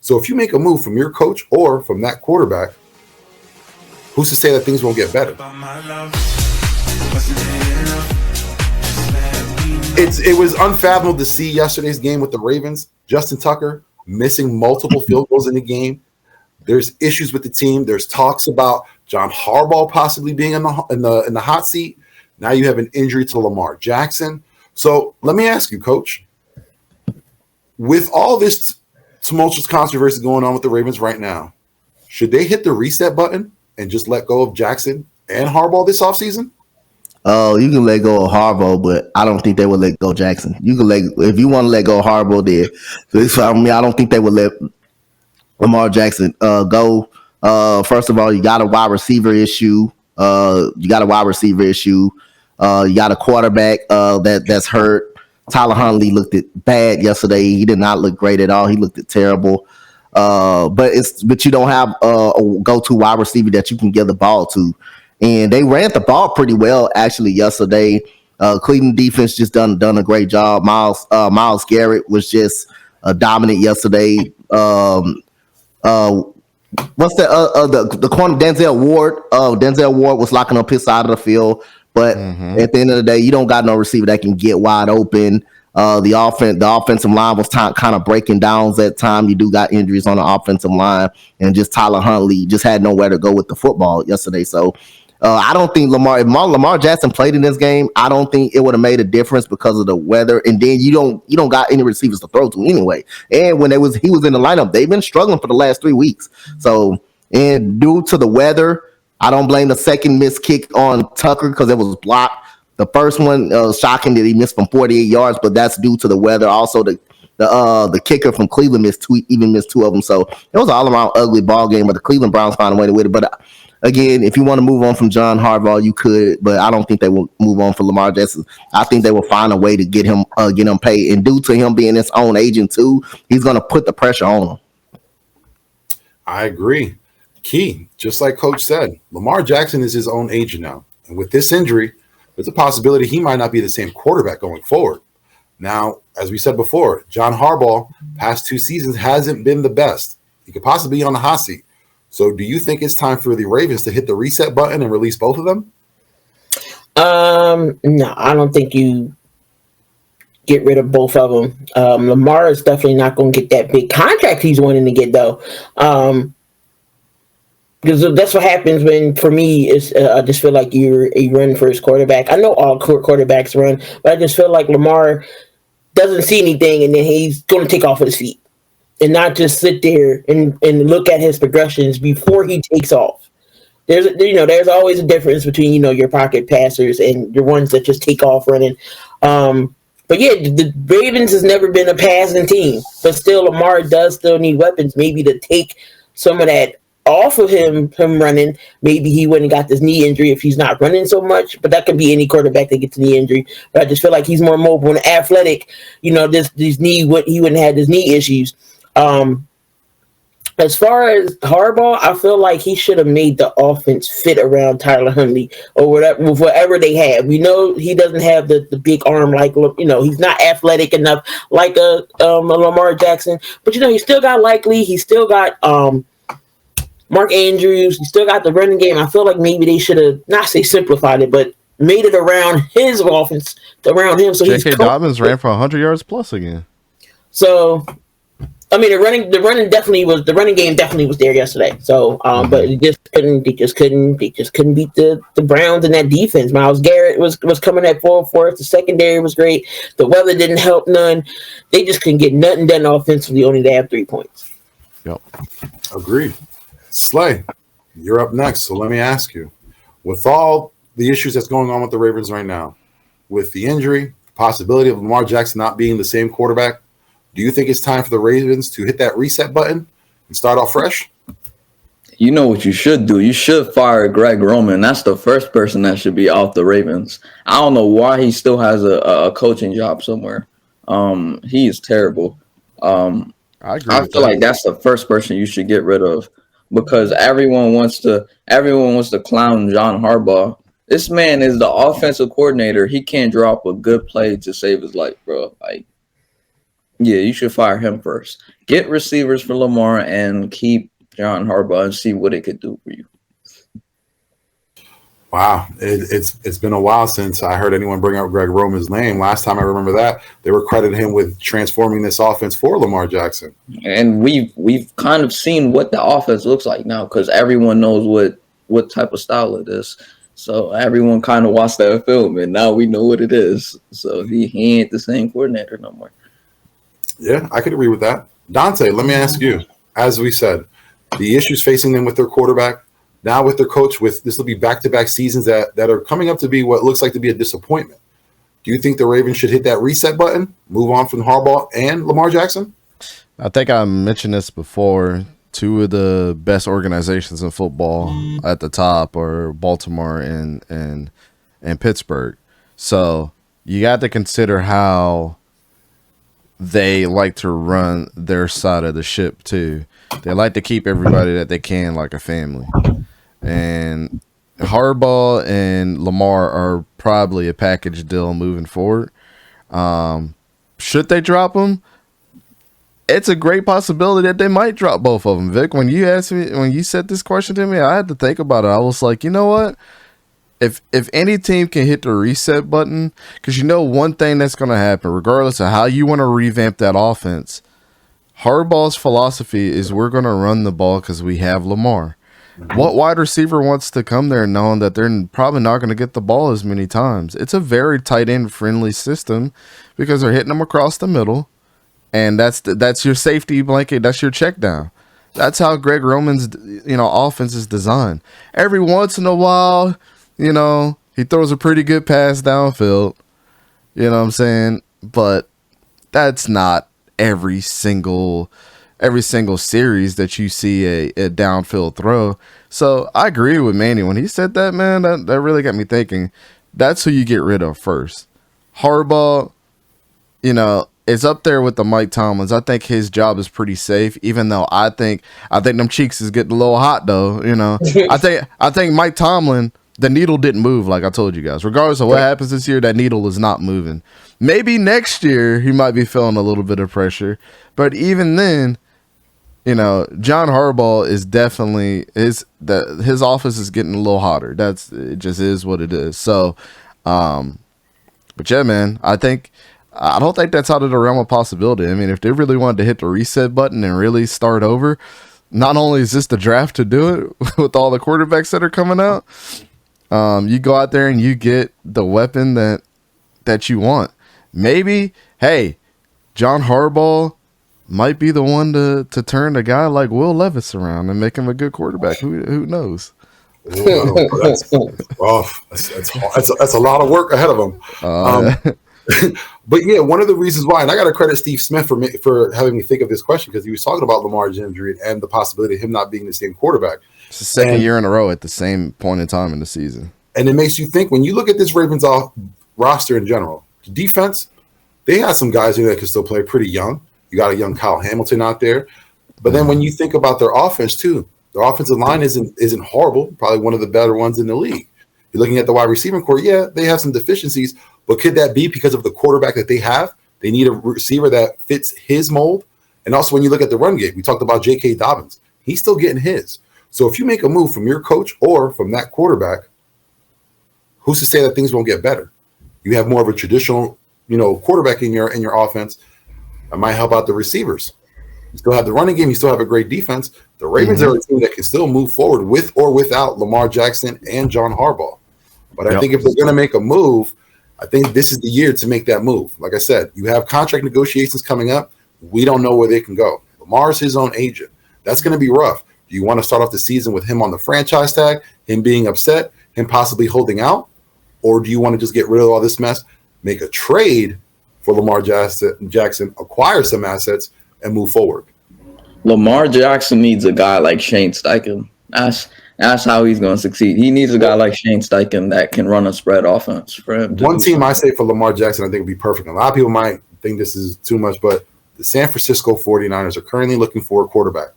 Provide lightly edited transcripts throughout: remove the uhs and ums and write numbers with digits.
So if you make a move from your coach or from that quarterback, who's to say that things won't get better? It was unfathomable to see yesterday's game with the Ravens. Justin Tucker missing multiple field goals in the game. There's issues with the team. There's talks about John Harbaugh possibly being in the hot seat. Now you have an injury to Lamar Jackson. So let me ask you, Coach, with all this tumultuous controversy going on with the Ravens right now, should they hit the reset button and just let go of Jackson and Harbaugh this offseason? Oh, you can let go of Harbaugh, but I don't think they would let go of Jackson. You can if you want to let go of Harbaugh, there. I don't think they would let Lamar Jackson go. First of all, you got a wide receiver issue. You got a quarterback that's hurt. Tyler Huntley looked bad yesterday. He did not look great at all. He looked terrible. But you don't have a go-to wide receiver that you can give the ball to. And they ran the ball pretty well actually yesterday. Cleveland defense just done a great job. Myles Garrett was just dominant yesterday. What's the corner Denzel Ward? Denzel Ward was locking up his side of the field, but at the end of the day, you don't got no receiver that can get wide open. The offensive line was kind of breaking down at time. You do got injuries on the offensive line, and just Tyler Huntley just had nowhere to go with the football yesterday. So I don't think Lamar Jackson played in this game, I don't think it would have made a difference because of the weather. And then you don't got any receivers to throw to anyway. And when he was in the lineup, they've been struggling for the last 3 weeks. So, and due to the weather, I don't blame the second missed kick on Tucker because it was blocked. The first one, shocking that he missed from 48 yards, but that's due to the weather. Also, the kicker from Cleveland missed two of them. So it was an all around ugly ball game, but the Cleveland Browns found a way to win it. But again, if you want to move on from John Harbaugh, you could, but I don't think they will move on for Lamar Jackson. I think they will find a way to get him paid. And due to him being his own agent too, he's going to put the pressure on him. I agree. Key, just like Coach said, Lamar Jackson is his own agent now. And with this injury, there's a possibility he might not be the same quarterback going forward. Now, as we said before, John Harbaugh, past 2 seasons, hasn't been the best. He could possibly be on the hot seat. So do you think it's time for the Ravens to hit the reset button and release both of them? No, I don't think you get rid of both of them. Lamar is definitely not going to get that big contract he's wanting to get, though. Because that's what happens when, for me, I just feel like you run for his quarterback. I know all quarterbacks run, but I just feel like Lamar doesn't see anything, and then he's going to take off with his feet and not just sit there and look at his progressions before he takes off. There's always a difference between, your pocket passers and your ones that just take off running. But yeah, the Ravens has never been a passing team, but still Lamar does still need weapons, maybe to take some of that off of him running. Maybe he wouldn't have got this knee injury if he's not running so much, but that could be any quarterback that gets a knee injury. But I just feel like he's more mobile and athletic. He wouldn't have had his knee issues. As far as Harbaugh, I feel like he should have made the offense fit around Tyler Huntley or whatever they have. We know he doesn't have the big arm he's not athletic enough like a Lamar Jackson, but he still got Likely, he still got Mark Andrews, he still got the running game. I feel like maybe they should have not say simplified it, but made it around his offense, around him. So J.K. Dobbins ran for 100 yards plus again. So I mean, the running game definitely was there yesterday. So, but they just couldn't beat the Browns and that defense. Myles Garrett was coming at full force. The secondary was great. The weather didn't help none. They just couldn't get nothing done offensively. Only they have 3 points. Yep. Agreed. Slay, you're up next. So let me ask you, with all the issues that's going on with the Ravens right now, with the injury, possibility of Lamar Jackson not being the same quarterback, do you think it's time for the Ravens to hit that reset button and start off fresh? You know what you should do? You should fire Greg Roman. That's the first person that should be off the Ravens. I don't know why he still has a coaching job somewhere. He is terrible. I feel like that's the first person you should get rid of because everyone wants to clown John Harbaugh. This man is the offensive coordinator. He can't drop a good play to save his life, bro. Yeah, you should fire him first. Get receivers for Lamar and keep John Harbaugh and see what it could do for you. Wow, it's been a while since I heard anyone bring up Greg Roman's name. Last time I remember that, they were crediting him with transforming this offense for Lamar Jackson. And we've kind of seen what the offense looks like now because everyone knows what type of style it is. So everyone kind of watched that film, and now we know what it is. So he ain't the same coordinator no more. Yeah, I could agree with that. Dante, let me ask you, as we said, the issues facing them with their quarterback, now with their coach, this will be back-to-back seasons that are coming up to be what looks like to be a disappointment. Do you think the Ravens should hit that reset button, move on from Harbaugh and Lamar Jackson? I think I mentioned this before. Two of the best organizations in football at the top are Baltimore and Pittsburgh. So you got to consider how they like to run their side of the ship too. They like to keep everybody that they can like a family. And Harbaugh and Lamar are probably a package deal moving forward. Should they drop them? It's a great possibility that they might drop both of them. Vic, when you said this question to me, I had to think about it. I was like, you know what? If any team can hit the reset button, because you know one thing that's going to happen, regardless of how you want to revamp that offense, Harbaugh's philosophy is we're going to run the ball because we have Lamar. What wide receiver wants to come there knowing that they're probably not going to get the ball as many times? It's a very tight end friendly system because they're hitting them across the middle, and that's your safety blanket. That's your check down. That's how Greg Roman's offense is designed. Every once in a while, he throws a pretty good pass downfield. You know what I'm saying? But that's not every single series that you see a downfield throw. So I agree with Manny when he said that, man. That really got me thinking. That's who you get rid of first. Harbaugh, is up there with the Mike Tomlins. I think his job is pretty safe, even though I think them cheeks is getting a little hot though. I think Mike Tomlin, the needle didn't move, like I told you guys. Regardless of what happens this year, that needle is not moving. Maybe next year he might be feeling a little bit of pressure, but even then, John Harbaugh is definitely his office is getting a little hotter. It just is what it is. So, but yeah, man, I don't think that's out of the realm of possibility. I mean, if they really wanted to hit the reset button and really start over, not only is this the draft to do it with all the quarterbacks that are coming out, you go out there and you get the weapon that you want. Maybe, hey, John Harbaugh might be the one to turn a guy like Will Levis around and make him a good quarterback. Who knows? That's a lot of work ahead of him. But yeah, one of the reasons why, and I got to credit Steve Smith for having me think of this question, because he was talking about Lamar's injury and the possibility of him not being the same quarterback. It's the second year in a row at the same point in time in the season. And it makes you think, when you look at this Ravens roster in general, the defense, they have some guys here that can still play pretty young. You got a young Kyle Hamilton out there. But then when you think about their offense too, their offensive line isn't horrible, probably one of the better ones in the league. You're looking at the wide receiving core, yeah, they have some deficiencies, but could that be because of the quarterback that they have? They need a receiver that fits his mold. And also when you look at the run game, we talked about J.K. Dobbins. He's still getting his. So if you make a move from your coach or from that quarterback, who's to say that things won't get better? You have more of a traditional, quarterback in your offense. That might help out the receivers. You still have the running game. You still have a great defense. The Ravens are a team that can still move forward with or without Lamar Jackson and John Harbaugh. But I think if they're going to make a move, I think this is the year to make that move. Like I said, you have contract negotiations coming up. We don't know where they can go. Lamar's his own agent. That's going to be rough. Do you want to start off the season with him on the franchise tag, him being upset, him possibly holding out? Or do you want to just get rid of all this mess, make a trade for Lamar Jackson, acquire some assets, and move forward? Lamar Jackson needs a guy like Shane Steichen. That's how he's going to succeed. He needs a guy like Shane Steichen that can run a spread offense for him. One team I say for Lamar Jackson I think would be perfect. A lot of people might think this is too much, but the San Francisco 49ers are currently looking for a quarterback.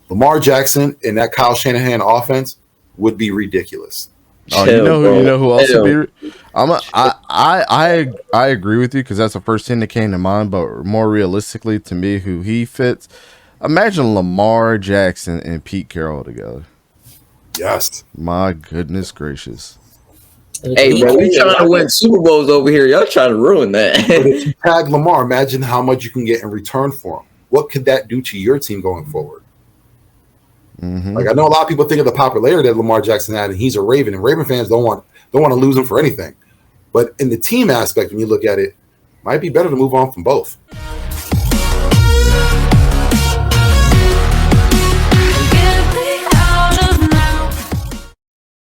Lamar Jackson in that Kyle Shanahan offense would be ridiculous. Oh, Chill, you know who else Chill. would be? I agree with you because that's the first thing that came to mind. But more realistically, to me, who he fits, imagine Lamar Jackson and Pete Carroll together. Yes. My goodness gracious. Hey, bro, we trying to win Super Bowls over here. Y'all trying to ruin that. But if you tag Lamar, imagine how much you can get in return for him. What could that do to your team going forward? Mm-hmm. Like I know a lot of people think of the popularity that Lamar Jackson had, and he's a Raven, and Raven fans don't want to lose him for anything. But in the team aspect, when you look at it, might be better to move on from both.